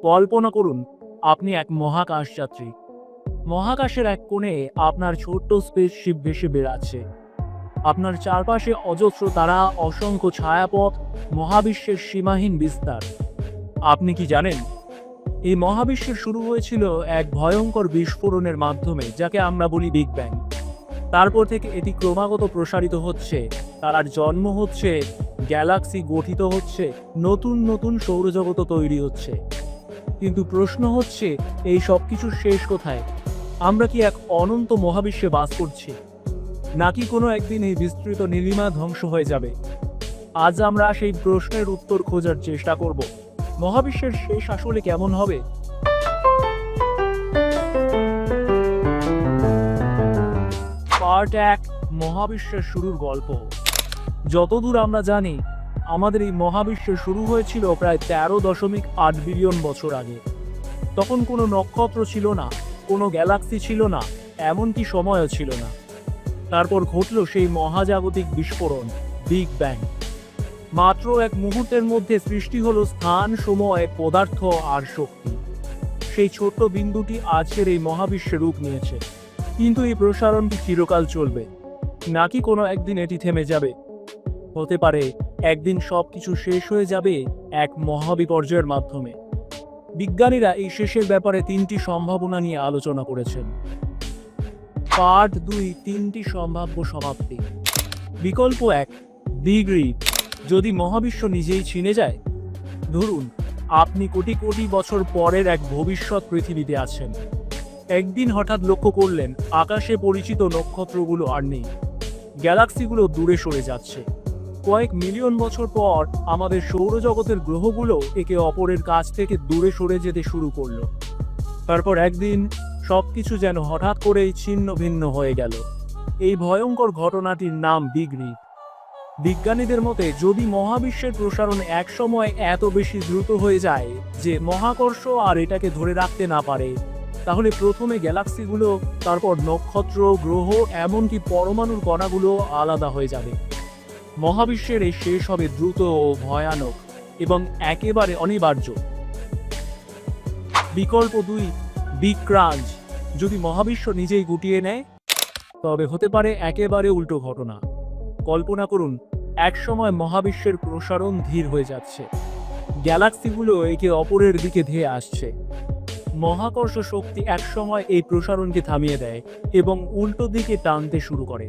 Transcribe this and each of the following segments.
কল্পনা করুন আপনি এক মহাকাশ যাত্রী। মহাকাশের এক কোণে আপনার ছোট্ট স্পেসশিপ ভেসে বেড়াচ্ছে। আপনার চারপাশে অজস্র তারা, অসংখ্য ছায়াপথ, মহাবিশ্বের সীমাহীন বিস্তার। আপনি কি জানেন, এই মহাবিশ্বের শুরু হয়েছিল এক ভয়ঙ্কর বিস্ফোরণের মাধ্যমে, যাকে আমরা বলি বিগ ব্যাং। তারপর থেকে এটি ক্রমাগত প্রসারিত হচ্ছে, তারার জন্ম হচ্ছে, গ্যালাক্সি গঠিত হচ্ছে, নতুন নতুন সৌরজগত তৈরি হচ্ছে। কিন্তু প্রশ্ন হচ্ছে, এই সব কিছুর শেষ কোথায়? আমরা কি এক অনন্ত মহাবিশ্বে বাস করছি, নাকি কোনো একদিন এই বিস্তৃত নীলিমা ধ্বংস হয়ে যাবে? আজ আমরা সেই প্রশ্নের উত্তর খোঁজার চেষ্টা করব। মহাবিশ্বের শেষ আসলে কেমন হবে? পার্ট 1, মহাবিশ্বের শুরুর গল্প। যতদূর আমরা জানি, আমাদের এই মহাবিশ্বের শুরু হয়েছিল প্রায় 13.8 বিলিয়ন বছর আগে। তখন কোনো নক্ষত্র ছিল না, কোনো গ্যালাক্সি ছিল না, এমনকি সময়ও ছিল না। তারপর ঘটল সেই মহাজাগতিক বিস্ফোরণ, বিগ ব্যাং। মাত্র এক মুহূর্তের মধ্যে সৃষ্টি হলো স্থান, সময়, পদার্থ আর শক্তি। সেই ছোট্ট বিন্দুটি আজকের এই মহাবিশ্বে রূপ নিয়েছে। কিন্তু এই প্রসারণ কি চিরকাল চলবে, নাকি কোনো একদিন এটি থেমে যাবে? হতে পারে একদিন সবকিছু শেষ হয়ে যাবে এক মহাবিপর্যয়ের মাধ্যমে। বিজ্ঞানীরা এই শেষের ব্যাপারে 3টি সম্ভাবনা নিয়ে আলোচনা করেছেন। পার্ট 2, 3টি সম্ভাব্য সমাপ্তি। বিকল্প 1, বিগ রিপ। যদি মহাবিশ্ব নিজেই ছিনে যায়। ধরুন আপনি কোটি কোটি বছর পরের এক ভবিষ্যৎ পৃথিবীতে আছেন। একদিন হঠাৎ লক্ষ্য করলেন আকাশে পরিচিত নক্ষত্রগুলো আর নেই, গ্যালাক্সিগুলো দূরে সরে যাচ্ছে। কয়েক মিলিয়ন বছর পর আমাদের সৌরজগতের গ্রহগুলো একে অপরের কাছ থেকে দূরে সরে যেতে শুরু করলো। তারপর একদিন সবকিছু যেন হঠাৎ করেই ছিন্ন ভিন্ন হয়ে গেল। এই ভয়ঙ্কর ঘটনাটির নাম বিগ রিপ। বিজ্ঞানীদের মতে, যদি মহাবিশ্বের প্রসারণ এক সময় এত বেশি দ্রুত হয়ে যায় যে মহাকর্ষ আর এটাকে ধরে রাখতে না পারে, তাহলে প্রথমে গ্যালাক্সিগুলো, তারপর নক্ষত্র, গ্রহ, এমনকি পরমাণুর কণাগুলো আলাদা হয়ে যাবে। মহাবিশ্বের এই শেষ হবে দ্রুত ও ভয়ানক এবং একেবারে অনিবার্য। বিকল্প 2, বিগ ক্রাঞ্চ। যদি মহাবিশ্ব নিজেই গুটিয়ে নেয়, তবে হতে পারে একেবারে উল্টো ঘটনা। কল্পনা করুন একসময় মহাবিশ্বের প্রসারণ ধীর হয়ে যাচ্ছে, গ্যালাক্সিগুলো একে অপরের দিকে ধেয়ে আসছে। মহাকর্ষ শক্তি একসময় এই প্রসারণকে থামিয়ে দেয় এবং উল্টো দিকে টানতে শুরু করে।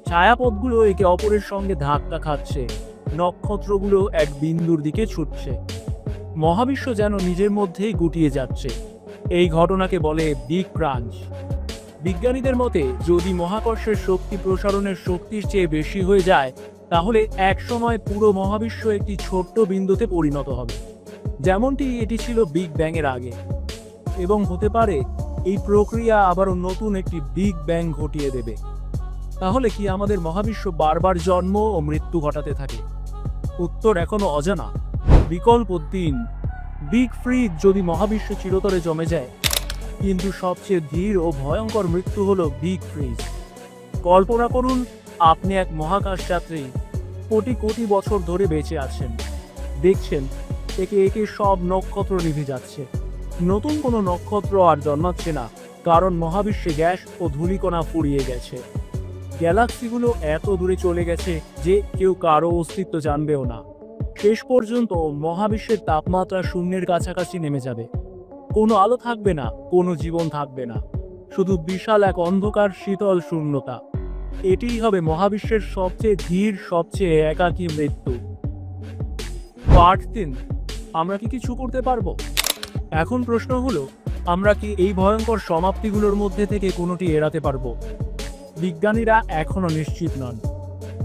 ছায়াপথগুলো একে অপরের সঙ্গে ধাক্কা খাচ্ছে, নক্ষত্রগুলো এক বিন্দুর দিকে ছুটছে। মহাবিশ্ব যেন নিজের মধ্যেই গুটিয়ে যাচ্ছে। এই ঘটনাকে বলে বিগ ক্রাঞ্চ। বিজ্ঞানীদের মতে, যদি মহাকর্ষের শক্তি প্রসারণের শক্তির চেয়ে বেশি হয়ে যায়, তাহলে একসময় পুরো মহাবিশ্ব একটি ছোট্ট বিন্দুতে পরিণত হবে, যেমনটি এটি ছিল বিগ ব্যাং এর আগে। এবং হতে পারে এই প্রক্রিয়া আবারও নতুন একটি বিগ ব্যাং ঘটিয়ে দেবে। তাহলে কি আমাদের মহাবিশ্ব বারবার জন্ম ও মৃত্যু ঘটাতে থাকে? উত্তর এখনো অজানা। বিকল্প 3, বিগ ফ্রিজ। যদি মহাবিশ্ব চিরতরে জমে যায়, কিন্তু সবচেয়ে ধীর ও ভয়ঙ্কর মৃত্যু হলো বিগ ফ্রিজ। কল্পনা করুন আপনি এক মহাকাশ যাত্রী, কোটি কোটি বছর ধরে বেঁচে আছেন। দেখছেন একে একে সব নক্ষত্র নিভে যাচ্ছে। নতুন কোনো নক্ষত্র আর জন্মাচ্ছে না, কারণ মহাবিশ্বে গ্যাস ও ধূলিকণা ফুরিয়ে গেছে। গ্যালাক্সিগুলো এত দূরে চলে গেছে যে কেউ কারো অস্তিত্ব জানবেও না। শেষ পর্যন্ত মহাবিশ্বের তাপমাত্রা শূন্যের কাছাকাছি নেমে যাবে। কোনো আলো থাকবে না, কোনো জীবন থাকবে না, শুধু বিশাল এক অন্ধকার শীতল শূন্যতা। এটিই হবে মহাবিশ্বের সবচেয়ে ধীর, সবচেয়ে একাকী মৃত্যু। পার্ট 3, আমরা কি কিছু করতে পারবো? এখন প্রশ্ন হলো, আমরা কি এই ভয়ঙ্কর সমাপ্তিগুলোর মধ্যে থেকে কোনোটি এড়াতে পারবো? বিজ্ঞানীরা এখনো নিশ্চিত নন,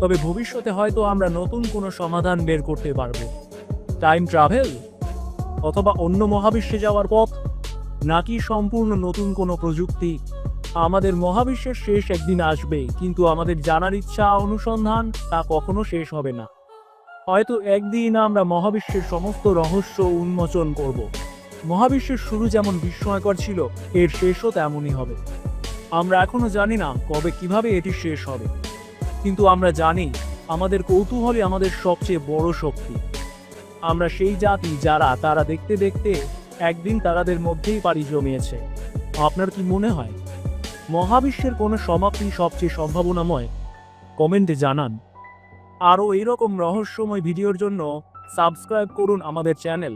তবে ভবিষ্যতে হয়তো আমরা নতুন কোনো সমাধান বের করতে পারবো। টাইম ট্রাভেল, অথবা অন্য মহাবিশ্বে যাওয়ার পথ, নাকি সম্পূর্ণ নতুন কোনো প্রযুক্তি? আমাদের মহাবিশ্বের শেষ একদিন আসবে, কিন্তু আমাদের জানার ইচ্ছা, অনুসন্ধান, তা কখনো শেষ হবে না। হয়তো একদিন আমরা মহাবিশ্বের সমস্ত রহস্য উন্মোচন করব। মহাবিশ্বের শুরু যেমন বিস্ময়কর ছিল, এর শেষও তেমনই হবে। আমরা এখনো জানি না কবে, কিভাবে এটি শেষ হবে, কিন্তু আমরা জানি আমাদের কৌতূহলই আমাদের সবচেয়ে বড় শক্তি। আমরা সেই জাতি তারা দেখতে দেখতে একদিন তারাদের মধ্যেই পাড়ি জমিয়েছে। আপনার কি মনে হয় মহাবিশ্বের কোনো সমাপ্তি সবচেয়ে সম্ভাবনাময়? কমেন্টে জানান। আরও এইরকম রহস্যময় ভিডিওর জন্য সাবস্ক্রাইব করুন আমাদের চ্যানেল।